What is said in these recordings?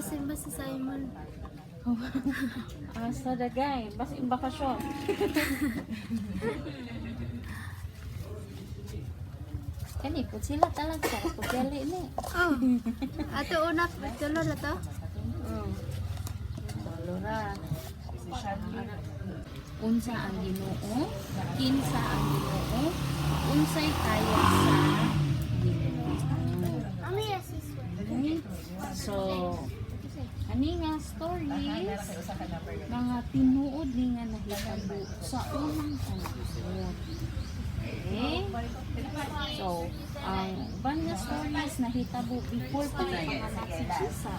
Simba si Simon. Asa dagay, bas in bakasyon. Kani po sila talaga sa pagkali ni. Oh. Ato una tulo na to. Lora. Unsa ang Ginoo? Kinsa ang Ginoo? Unsay kaya sa Ginoo? Okay? So, ani nga stories mga tinuod ni nga nahitabo sa unang panahon. Okay? So, ang uban nga stories nahitabo before pa panganak si Jesus.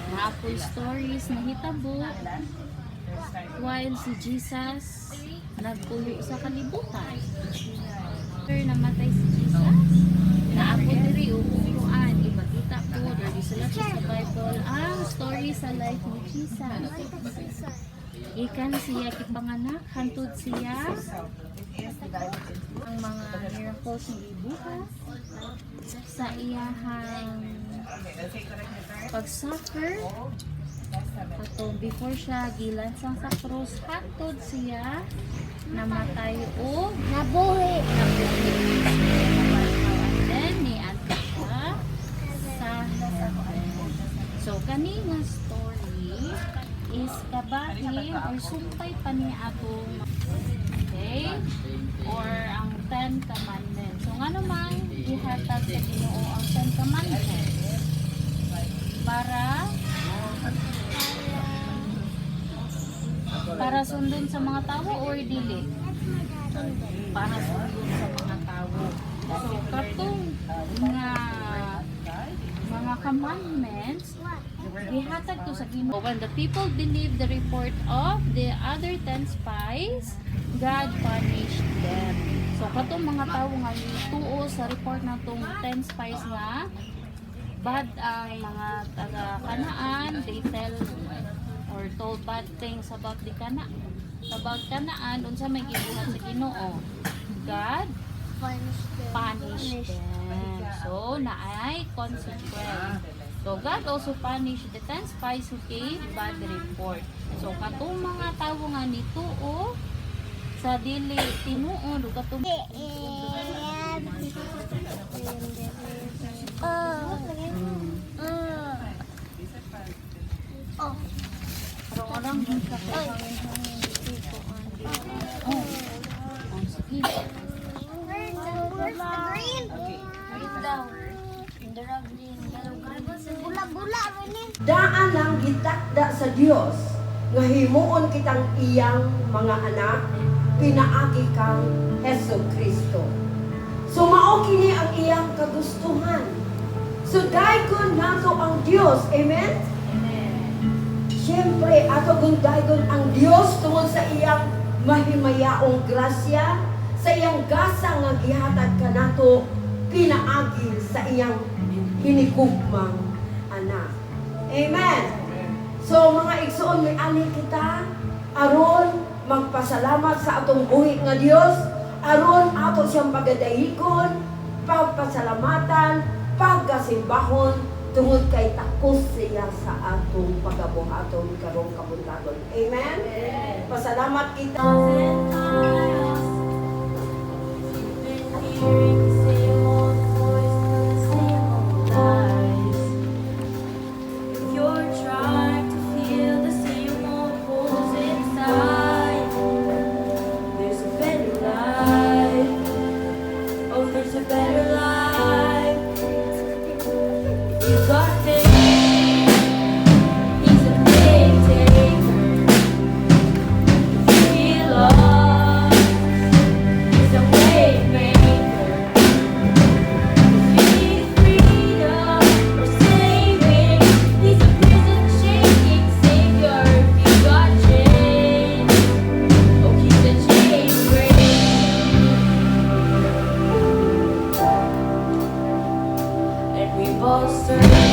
Mga apoy stories nahitabo while si Jesus nagpuyo sa kalibutan. After namatay si Jesus, naabot diri umuuan, ibakita po, dali sila sa Bible, ang story sa life ni Jesus. Ikan siya kipanganak, hantod siya ang mga miracles ng ibukas sa iyahang pag-suffer. Ato before siya gilansang sa cross, hantod siya namatay o Nabuhi. then niadto siya sa so kani nga story is kabahin or sumpay pa ni atong okay or ang 10 commandments. So nga naman ihatag sa Ginoo ang 10 commandments para sundon sa mga tao or dili? Para sundon sa mga tao. So katong mga commandments gihatag to sa Ginoo. When the people believed the report of the other 10 spies, God punished them. So katong mga tao nga tuo sa report na tong 10 spies nga bad ang mga taga Kanaan, they tell or told bad things about the Kanaan, unsa may gibuhat sa Ginoo? God punished them. So, naay consequence. So, God also punished the 10 spies who gave bad report. So, katong mga tawo nga nito, sa dili tinuod, o katong orang-orang din sa kanyang tipo. Oh, sige. Daan lang gitakda sa Dios nga himuon kitang iyang mga anak pinaagi kang Hesus Kristo. So mao kini ang iyang kagustuhan. So daygon nato ang Dios. Amen? Siyempre, ato gundaygon ang Dios tungod sa iyang mahimayaong grasya, sa iyang gasa nga gihatag kanato pinaagi sa iyang hinigugmang anak. Amen. So mga igsoon, may ani kita aron magpasalamat sa atong buhi nga Dios, aron ato siyang pagadayigon, pagpasalamatan, pagkasimbahon tungod kay takos siya sa atong pagabuhaton karong kabuntagon. Amen. Pasalamat kita. all search.